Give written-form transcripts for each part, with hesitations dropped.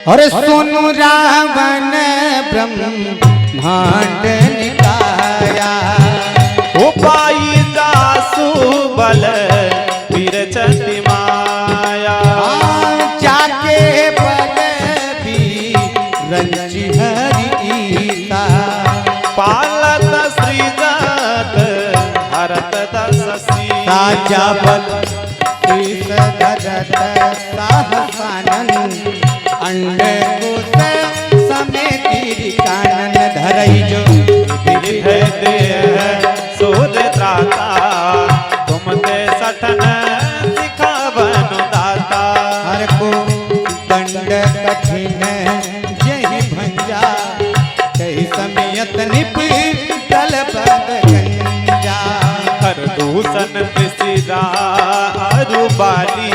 और सुनु रावण ब्रह्मांड निकाया, उपाई जासु बल विरचति माया। जाके बल भी रंजि हरिता, पालत सृजत हरत दस सीता। राजा बल धरत साहसानन, अंड कुश समेति कानन धरई जो। विधि देह सूर त्राता, तुम ते सठन सिखावन दाता। हर को दंड कठिन जहि भंजा, कही समियत निपटल बद गंजा। हर दूषण त्रिशिरा अरुबाली,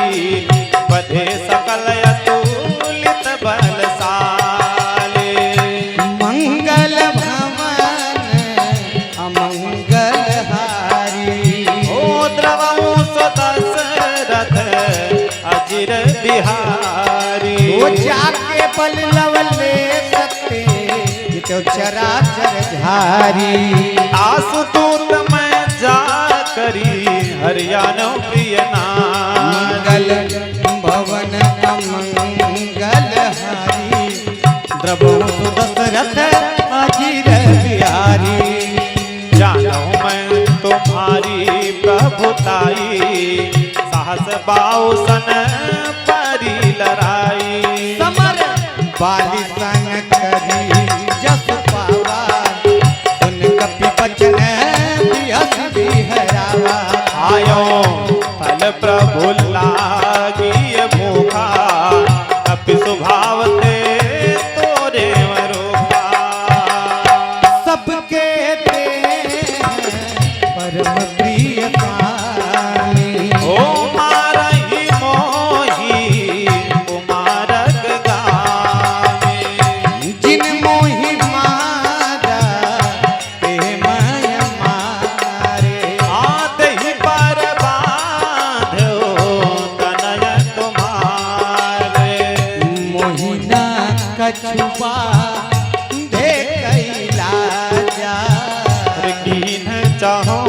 बधे सकल अतुलित बलशाली। मंगल भवन अमंगल हारी, ओ द्रवहु दशरथ अजिर बिहारी। वो जाके बल लवले सत्ते, तो चराचर झारी। आसुतूत मैं जा करी हरियाणा प्रिय नारी। मंगल भवन अमंगल हारी, द्रवहु दशरथ अजिर बिहारी। जानो मैं तुम्हारी प्रभुताई, साहस बाउसन परी लड़ाई। समर बाली संग करी जस पावा, सुन कपि बचन बिहस बिहरावा। आयो फल प्रभु लागी भूखा, कपि स्वभाव ते तोरे वरूखा। सबके ते परम प्रिय स्वामी, ओ मारहि मोहि कुमारक गामी। जिन मोहि मारा ते माय मारे। आदहि पर बांधो तनय तुम्हारे। मोहिना कछुआ दे कैला जा, कीन चाहो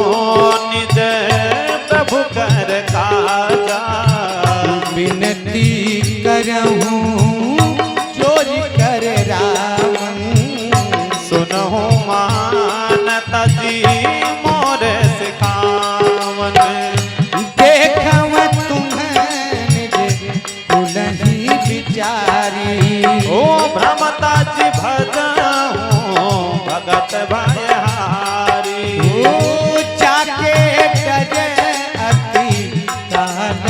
निज प्रभु कर काजा। विनती करहूँ चोरी कर रावण, सुनहु मानता जी मोर सिखावन। देखव तुम्हें निज कुलहि विचारी। ओ भ्रमता जी भजहु भगत भयहारी। ओ जाके डरे अति काल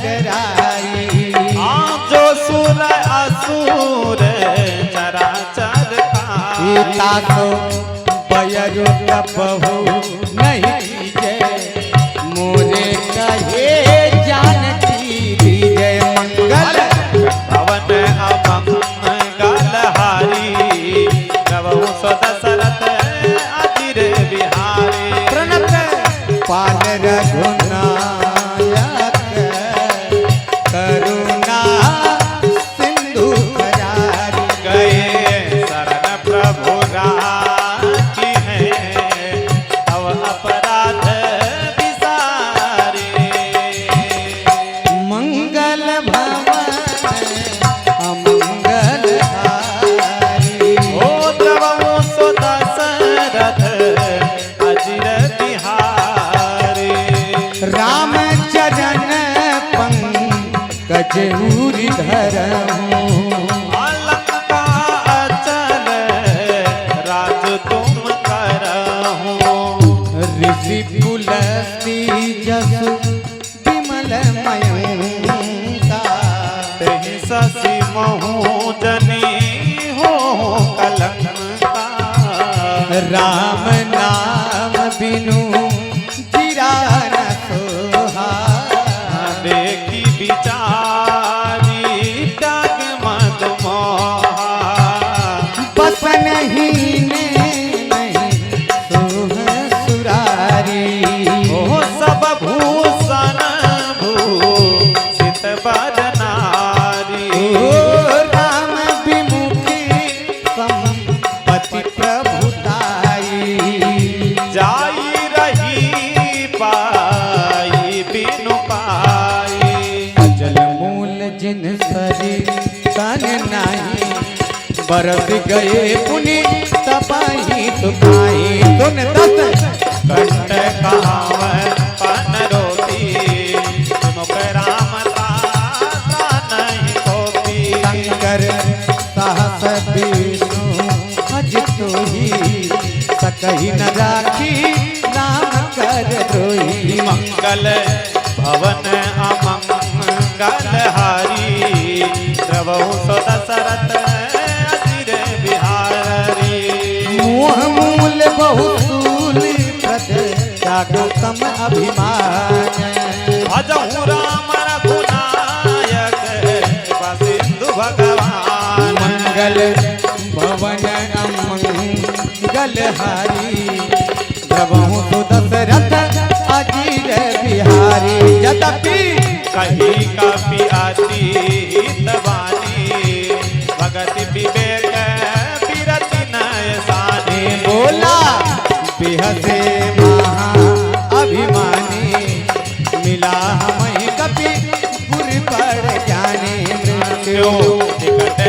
डराई। जो सुर असुर चराचर खाई। ताको बयरु तपहु नहीं कीजे, मोरे कहे जानती दीजे। मंगल भवन अमंगल हारी, प्रभु दशरथ अजिर बिहारी। प्रणत पाल रघुनायक, करुणा सिंधु करारी। गए शरण प्रभु राखी है, तव अपराध विसारी। मंगल भवन अमंगल हारी, ओ द्रवहु दशरथ अजिर बिहारी। राम चरण पंकज उरि धरहूँ, अलंका अचल राज तुम करहु। ऋषि पुलस्ती जसु विमल मयंका। तेहि शशि महु जनी हो कलंका। राम नाम बिनु जीरा न सोहा, देखी विचारी त्याग संग नाही बरस गए पुनि तपाई तुकाई तुन दस कंठ कहावत पन रोती मुख राम ताता नहीं होती शंकर सहस विष्णु अज तो ही सकही न राखी नाम कर द्रोही मंगल भवन अमंगल हारी द्रवहु सो दशरथ अचिर बिहारी मोह मूल बहुसूल प्रद जागोतम अभिमान भजहु राम रघुनायक कृपा सिंधु भगवान मंगल भवन अमंगल हारी द्रवहु तो दशरथ अजीर बिहारी यद्यपि कही काफी आती हितवानी भगति विवेक विरति नय सानी बोला बिहसे महा अभिमानी मिला हमें कपि गुर पड़ जाने मृत्यु निकट